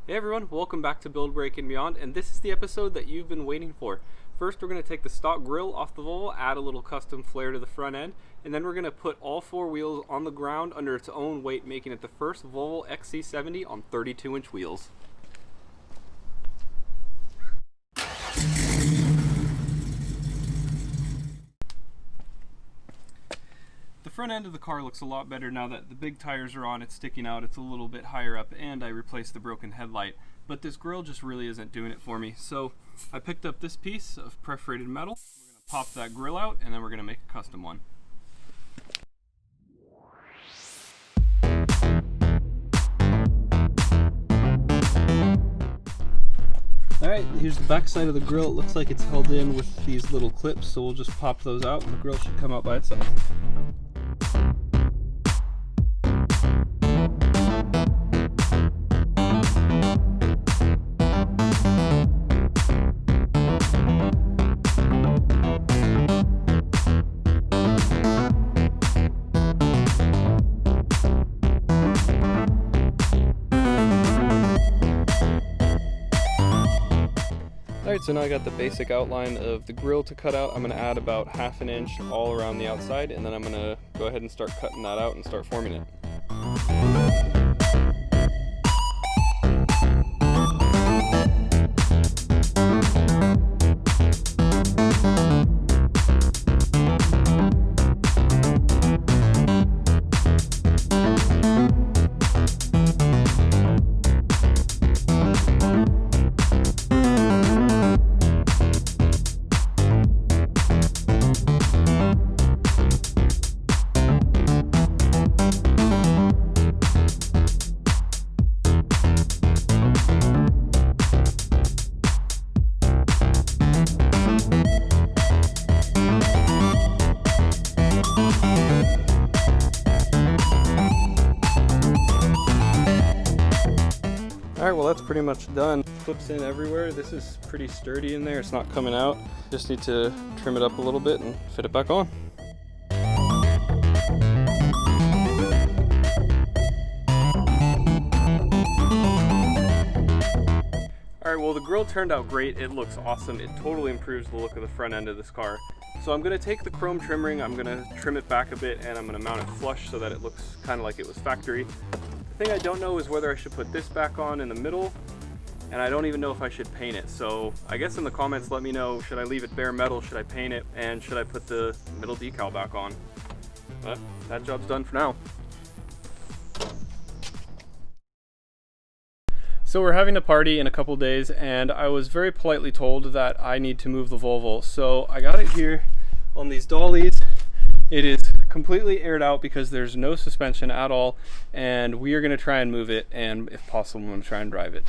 Hey everyone, welcome back to Build Break and Beyond, and this is the episode that you've been waiting for. First, we're going to take the stock grille off the Volvo, add a little custom flair to the front end, and then we're going to put all four wheels on the ground under its own weight, making it the first Volvo XC70 on 32-inch wheels. The front end of the car looks a lot better now that the big tires are on. It's sticking out, it's a little bit higher up, and I replaced the broken headlight. But this grille just really isn't doing it for me. So I picked up this piece of perforated metal. We're going to pop that grille out, and then we're going to make a custom one. Alright, here's the back side of the grille. It looks like it's held in with these little clips, so we'll just pop those out and the grille should come out by itself. Alright, so now I got the basic outline of the grille to cut out. I'm going to add about 1/2 inch all around the outside, and then I'm going to go ahead and start cutting that out and start forming it. Alright, well that's pretty much done. Clips in everywhere. This is pretty sturdy in there. It's not coming out. Just need to trim it up a little bit and fit it back on. Alright, well the grille turned out great. It looks awesome. It totally improves the look of the front end of this car. So I'm going to take the chrome trim ring, I'm going to trim it back a bit, and I'm going to mount it flush so that it looks kind of like it was factory. The thing I don't know is whether I should put this back on in the middle, and I don't even know if I should paint it. So I guess in the comments let me know, should I leave it bare metal, should I paint it, and should I put the middle decal back on? But that job's done for now. So we're having a party in a couple days, and I was very politely told that I need to move the Volvo. So I got it here on these dollies. It is completely aired out because there's no suspension at all, and we are going to try and move it, and if possible I'm going to try and drive it.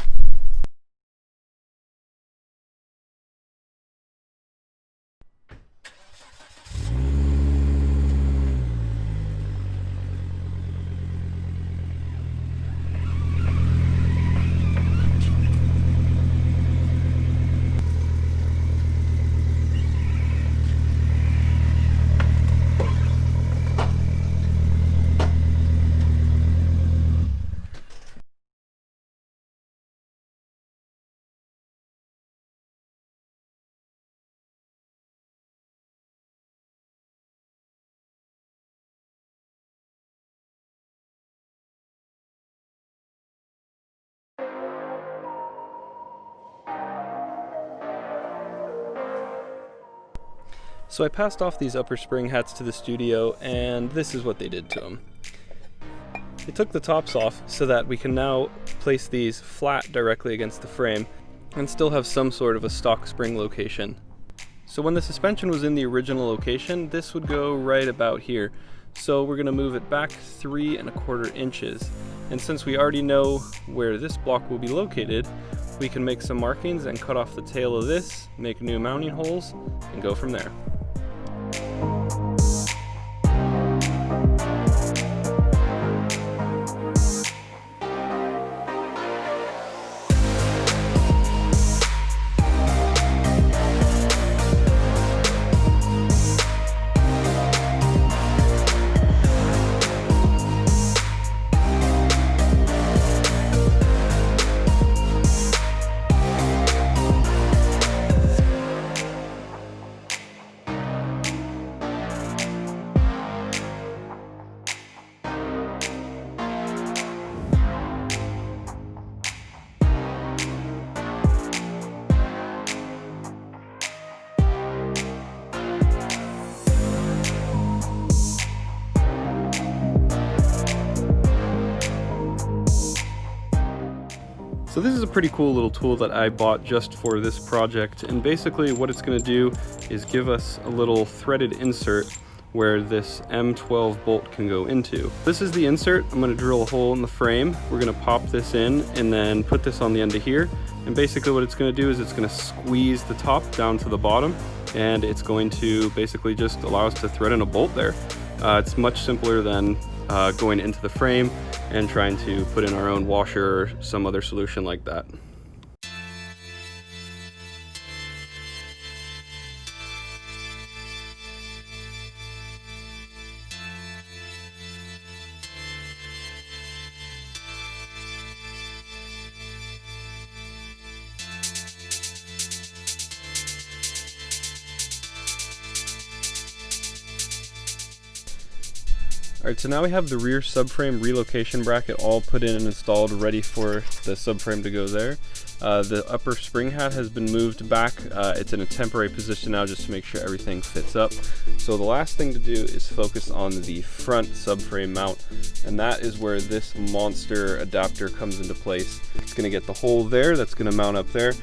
So I passed off these upper spring hats to the studio, and this is what they did to them. They took the tops off so that we can now place these flat directly against the frame and still have some sort of a stock spring location. So when the suspension was in the original location, this would go right about here. So we're going to move it back 3 1/4 inches. And since we already know where this block will be located, we can make some markings and cut off the tail of this, make new mounting holes, and go from there. So this is a pretty cool little tool that I bought just for this project, and basically what it's going to do is give us a little threaded insert where this M12 bolt can go into. This is the insert. I'm going to drill a hole in the frame. We're going to pop this in and then put this on the end of here, and basically what it's going to do is it's going to squeeze the top down to the bottom, and it's going to basically just allow us to thread in a bolt there. It's much simpler than going into the frame and trying to put in our own washer or some other solution like that. Alright, so now we have the rear subframe relocation bracket all put in and installed, ready for the subframe to go there. The upper spring hat has been moved back. It's in a temporary position now just to make sure everything fits up. So the last thing to do is focus on the front subframe mount, and that is where this monster adapter comes into place. It's going to get the hole there, that's going to mount up there,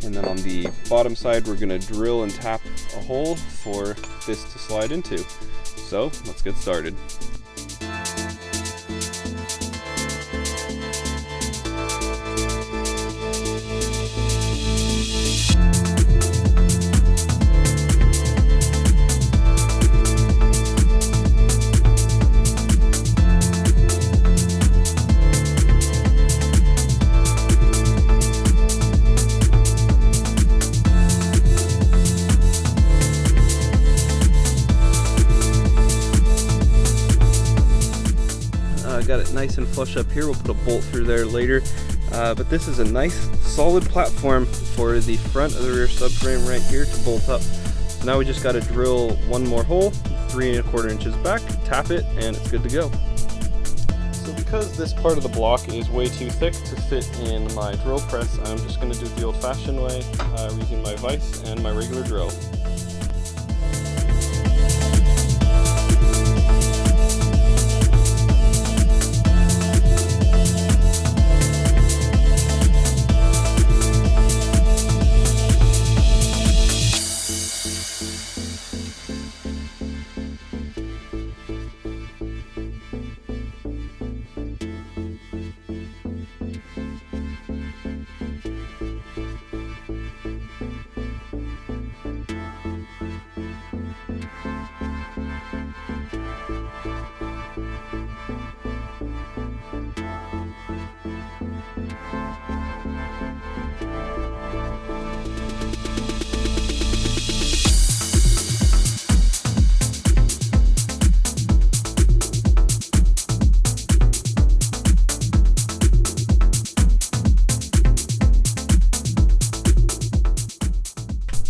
and then on the bottom side we're going to drill and tap a hole for this to slide into. So let's get started. Got it nice and flush up here. We'll put a bolt through there later, but this is a nice solid platform for the front of the rear subframe right here to bolt up. So now we just got to drill one more hole, 3 1/4 inches back, tap it, and it's good to go. So because this part of the block is way too thick to fit in my drill press, I'm just going to do it the old-fashioned way, using my vise and my regular drill.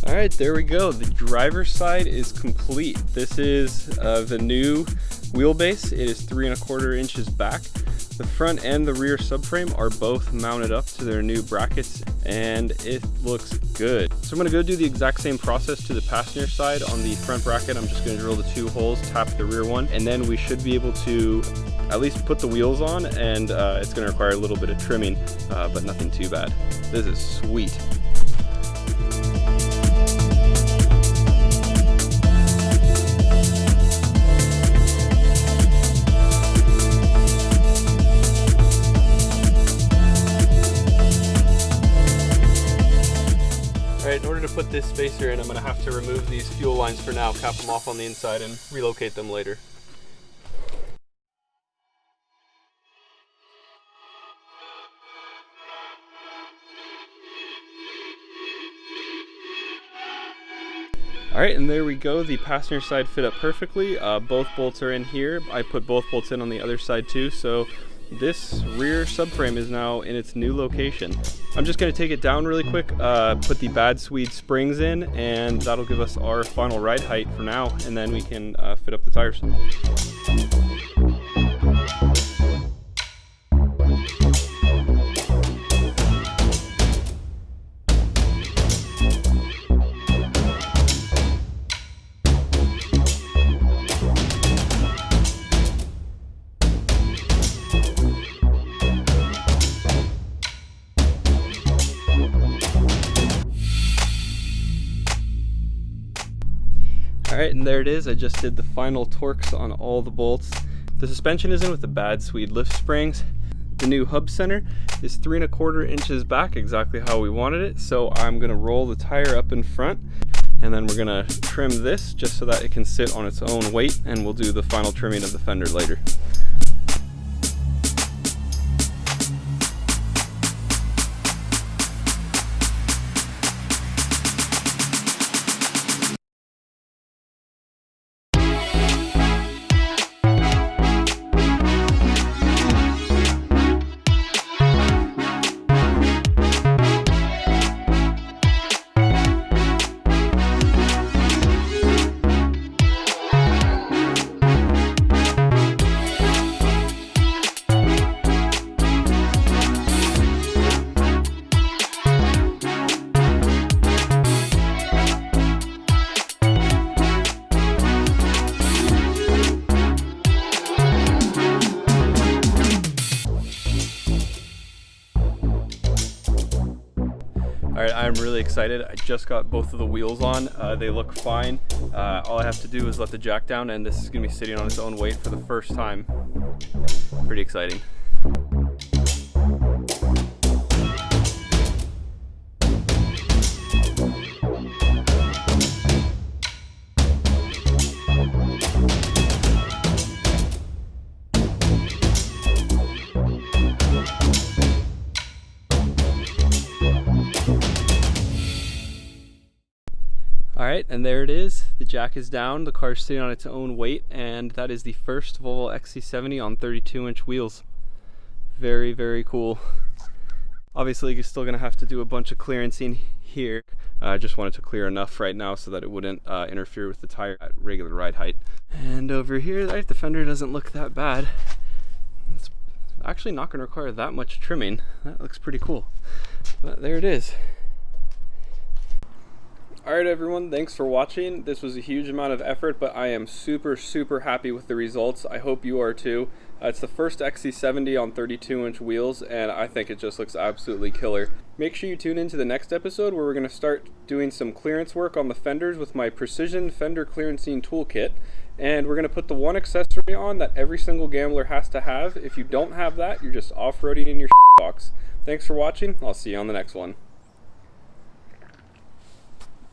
Alright, there we go. The driver's side is complete. This is the new wheelbase. It is 3 1/4 inches back. The front and the rear subframe are both mounted up to their new brackets, and it looks good. So I'm going to go do the exact same process to the passenger side. On the front bracket, I'm just going to drill the 2 holes, tap the rear one, and then we should be able to at least put the wheels on, and it's going to require a little bit of trimming, but nothing too bad. This is sweet. In order to put this spacer in, I'm going to have to remove these fuel lines for now, cap them off on the inside, and relocate them later. Alright, and there we go. The passenger side fit up perfectly. Both bolts are in here. I put both bolts in on the other side too, so this rear subframe is now in its new location. I'm just going to take it down really quick, put the bad Swede springs in, and that'll give us our final ride height for now, and then we can fit up the tires. Alright, and there it is. I just did the final torques on all the bolts. The suspension is in with the bad Swede lift springs. The new hub center is 3 1/4 inches back, exactly how we wanted it. So I'm gonna roll the tire up in front, and then we're gonna trim this just so that it can sit on its own weight, and we'll do the final trimming of the fender later. Alright, I'm really excited. I just got both of the wheels on. They look fine. All I have to do is let the jack down, and this is going to be sitting on its own weight for the first time. Pretty exciting. Alright, and there it is. The jack is down, the car's sitting on its own weight, and that is the first Volvo XC70 on 32-inch wheels. Very, very cool. Obviously, you're still going to have to do a bunch of clearancing here. I just wanted to clear enough right now so that it wouldn't interfere with the tire at regular ride height. And over here, the fender doesn't look that bad. It's actually not going to require that much trimming. That looks pretty cool. But there it is. Alright everyone, thanks for watching. This was a huge amount of effort, but I am super happy with the results. I hope you are too. It's the first XC70 on 32-inch wheels, and I think it just looks absolutely killer. Make sure you tune into the next episode where we're going to start doing some clearance work on the fenders with my Precision Fender Clearancing Toolkit. And we're going to put the one accessory on that every single gambler has to have. If you don't have that, you're just off-roading in your box. Thanks for watching. I'll see you on the next one.